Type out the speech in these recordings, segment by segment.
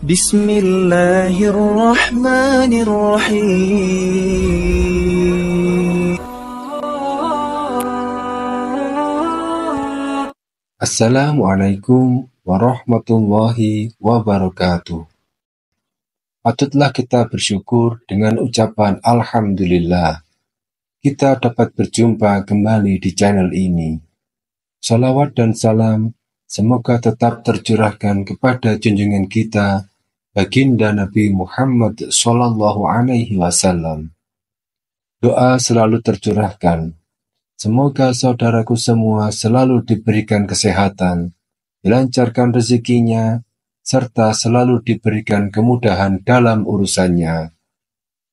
Bismillahirrahmanirrahim. Assalamualaikum warahmatullahi wabarakatuh. Patutlah kita bersyukur dengan ucapan Alhamdulillah. Kita dapat berjumpa kembali di channel ini. Salawat dan salam semoga tetap tercurahkan kepada junjungan kita, Baginda Nabi Muhammad SAW. Doa selalu tercurahkan. Semoga saudaraku semua selalu diberikan kesehatan, dilancarkan rezekinya, serta selalu diberikan kemudahan dalam urusannya.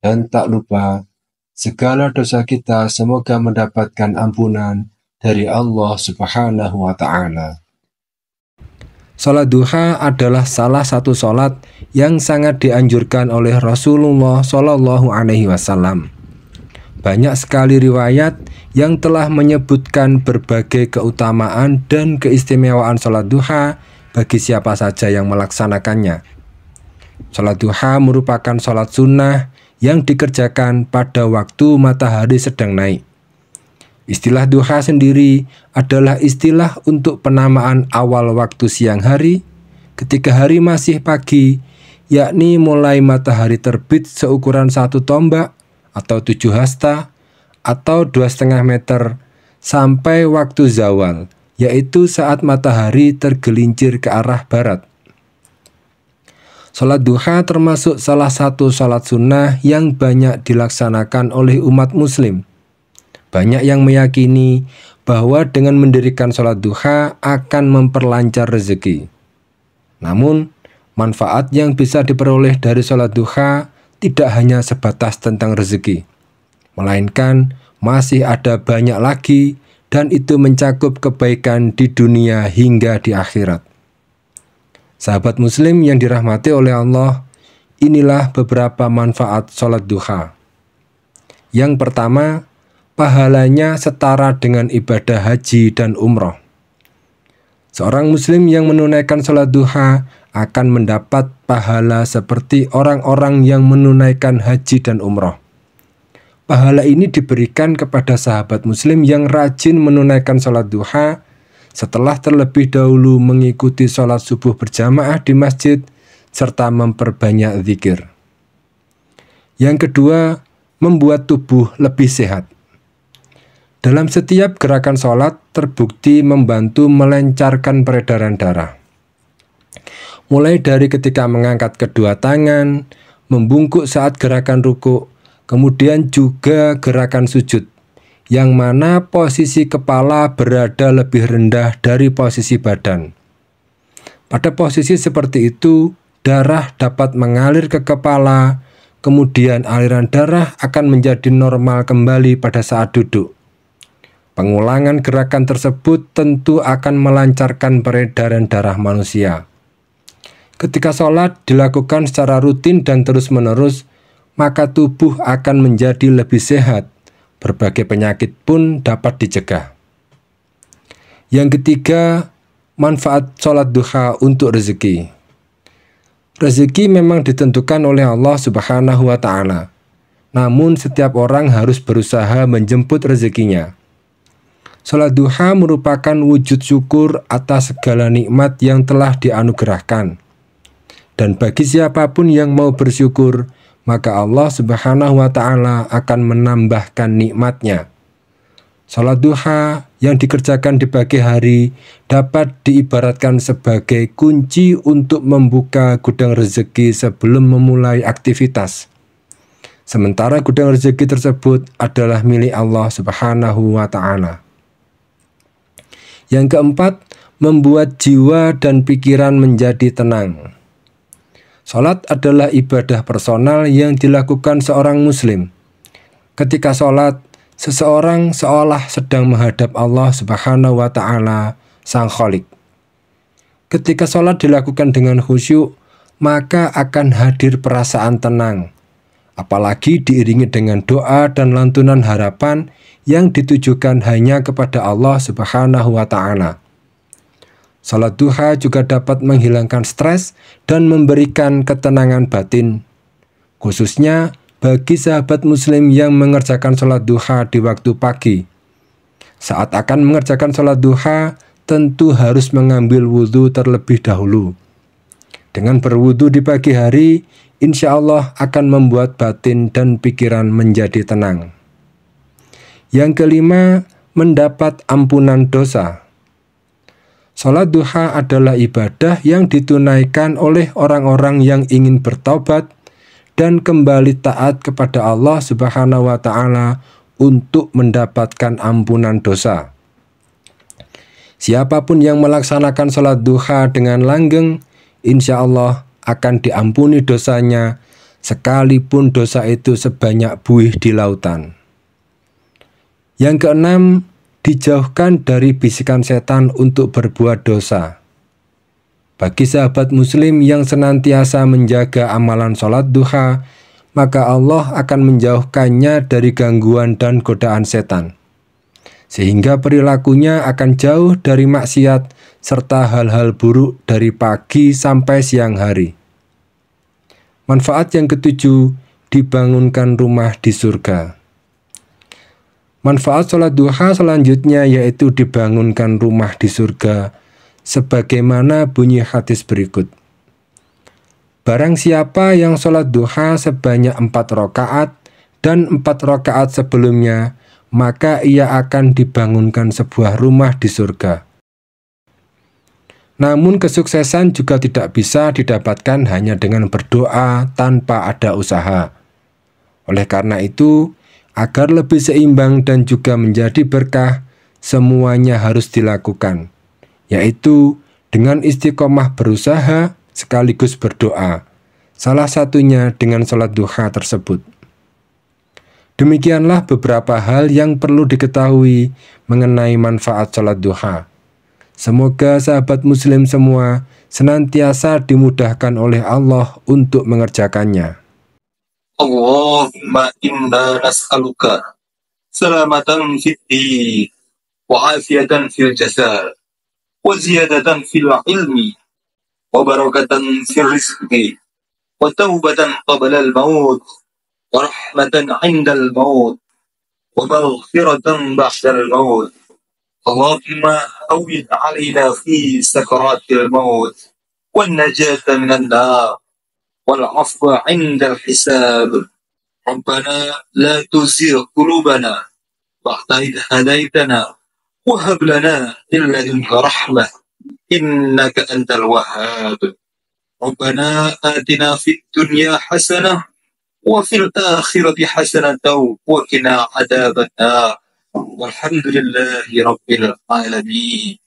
Dan tak lupa, segala dosa kita semoga mendapatkan ampunan dari Allah Subhanahu wa Ta'ala. Salat duha adalah salah satu salat yang sangat dianjurkan oleh Rasulullah SAW. Banyak sekali riwayat yang telah menyebutkan berbagai keutamaan dan keistimewaan salat duha bagi siapa saja yang melaksanakannya. Salat duha merupakan salat sunnah yang dikerjakan pada waktu matahari sedang naik. Istilah duha sendiri adalah istilah untuk penamaan awal waktu siang hari ketika hari masih pagi, yakni mulai matahari terbit seukuran 1 tombak atau 7 hasta atau 2,5 meter sampai waktu zawal, yaitu saat matahari tergelincir ke arah barat. Salat duha termasuk salah satu salat sunnah yang banyak dilaksanakan oleh umat muslim. Banyak yang meyakini bahwa dengan mendirikan salat duha akan memperlancar rezeki. Namun, manfaat yang bisa diperoleh dari salat duha tidak hanya sebatas tentang rezeki, melainkan masih ada banyak lagi dan itu mencakup kebaikan di dunia hingga di akhirat. Sahabat muslim yang dirahmati oleh Allah, inilah beberapa manfaat salat duha. Yang pertama, pahalanya setara dengan ibadah haji dan umroh. Seorang muslim yang menunaikan salat duha akan mendapat pahala seperti orang-orang yang menunaikan haji dan umroh. Pahala ini diberikan kepada sahabat muslim yang rajin menunaikan salat duha setelah terlebih dahulu mengikuti salat subuh berjamaah di masjid serta memperbanyak zikir. Yang kedua, membuat tubuh lebih sehat. Dalam setiap gerakan sholat terbukti membantu melancarkan peredaran darah. Mulai dari ketika mengangkat kedua tangan, membungkuk saat gerakan rukuk, kemudian juga gerakan sujud, yang mana posisi kepala berada lebih rendah dari posisi badan. Pada posisi seperti itu, darah dapat mengalir ke kepala, kemudian aliran darah akan menjadi normal kembali pada saat duduk. Pengulangan gerakan tersebut tentu akan melancarkan peredaran darah manusia. Ketika sholat dilakukan secara rutin dan terus-menerus, maka tubuh akan menjadi lebih sehat. Berbagai penyakit pun dapat dicegah. Yang ketiga, manfaat sholat duha untuk rezeki. Rezeki memang ditentukan oleh Allah Subhanahu wa Ta'ala. Namun setiap orang harus berusaha menjemput rezekinya. Salat duha merupakan wujud syukur atas segala nikmat yang telah dianugerahkan. Dan bagi siapapun yang mau bersyukur, maka Allah Subhanahu wa Ta'ala akan menambahkan nikmatnya. Salat duha yang dikerjakan di pagi hari dapat diibaratkan sebagai kunci untuk membuka gudang rezeki sebelum memulai aktivitas. Sementara gudang rezeki tersebut adalah milik Allah Subhanahu wa Ta'ala. Yang keempat, membuat jiwa dan pikiran menjadi tenang. Salat adalah ibadah personal yang dilakukan seorang muslim. Ketika salat, seseorang seolah sedang menghadap Allah Subhanahu wa Ta'ala, Sang Khalik. Ketika salat dilakukan dengan khusyuk, maka akan hadir perasaan tenang. Apalagi diiringi dengan doa dan lantunan harapan yang ditujukan hanya kepada Allah Subhanahu wa Ta'ala. Salat duha juga dapat menghilangkan stres dan memberikan ketenangan batin, khususnya bagi sahabat muslim yang mengerjakan salat duha di waktu pagi. Saat akan mengerjakan salat duha, tentu harus mengambil wudhu terlebih dahulu. Dengan berwudhu di pagi hari, insya Allah akan membuat batin dan pikiran menjadi tenang. Yang kelima, mendapat ampunan dosa. Salat duha adalah ibadah yang ditunaikan oleh orang-orang yang ingin bertaubat dan kembali taat kepada Allah Subhanahu wa Ta'ala untuk mendapatkan ampunan dosa. Siapapun yang melaksanakan salat duha dengan langgeng, insya Allah akan diampuni dosanya, sekalipun dosa itu sebanyak buih di lautan. Yang keenam, dijauhkan dari bisikan setan untuk berbuat dosa. Bagi sahabat muslim yang senantiasa menjaga amalan sholat duha, maka Allah akan menjauhkannya dari gangguan dan godaan setan, sehingga perilakunya akan jauh dari maksiat serta hal-hal buruk dari pagi sampai siang hari. Manfaat yang ketujuh, dibangunkan rumah di surga. Manfaat sholat duha selanjutnya yaitu dibangunkan rumah di surga, sebagaimana bunyi hadis berikut. Barang siapa yang sholat duha sebanyak 4 rakaat dan 4 rakaat sebelumnya, maka ia akan dibangunkan sebuah rumah di surga. Namun kesuksesan juga tidak bisa didapatkan hanya dengan berdoa tanpa ada usaha. Oleh karena itu, agar lebih seimbang dan juga menjadi berkah, semuanya harus dilakukan, yaitu dengan istiqomah berusaha sekaligus berdoa, salah satunya dengan sholat duha tersebut. Demikianlah beberapa hal yang perlu diketahui mengenai manfaat sholat duha. Semoga sahabat muslim semua senantiasa dimudahkan oleh Allah untuk mengerjakannya. Allahumma inna nas'aluka salamatan fid din wa afiyatan fil jasad wa ziyadatan fil ilmi wa barakatan fil rizqi wa taubatan qabla al maut wa rahmatan 'inda al maut wa maghfiratan ba'da al maut. Allahumma awwid 'alaina fi sakaratil maut wan najata minan nar والعفو عند الحساب. ربنا لا تزغ قلوبنا بعد إذ هديتنا وهب لنا من لدنك رحمة إنك أنت الوهاب. ربنا آتنا في الدنيا حسنة وفي الآخرة حسنة وقنا عذاب النار والحمد لله رب العالمين.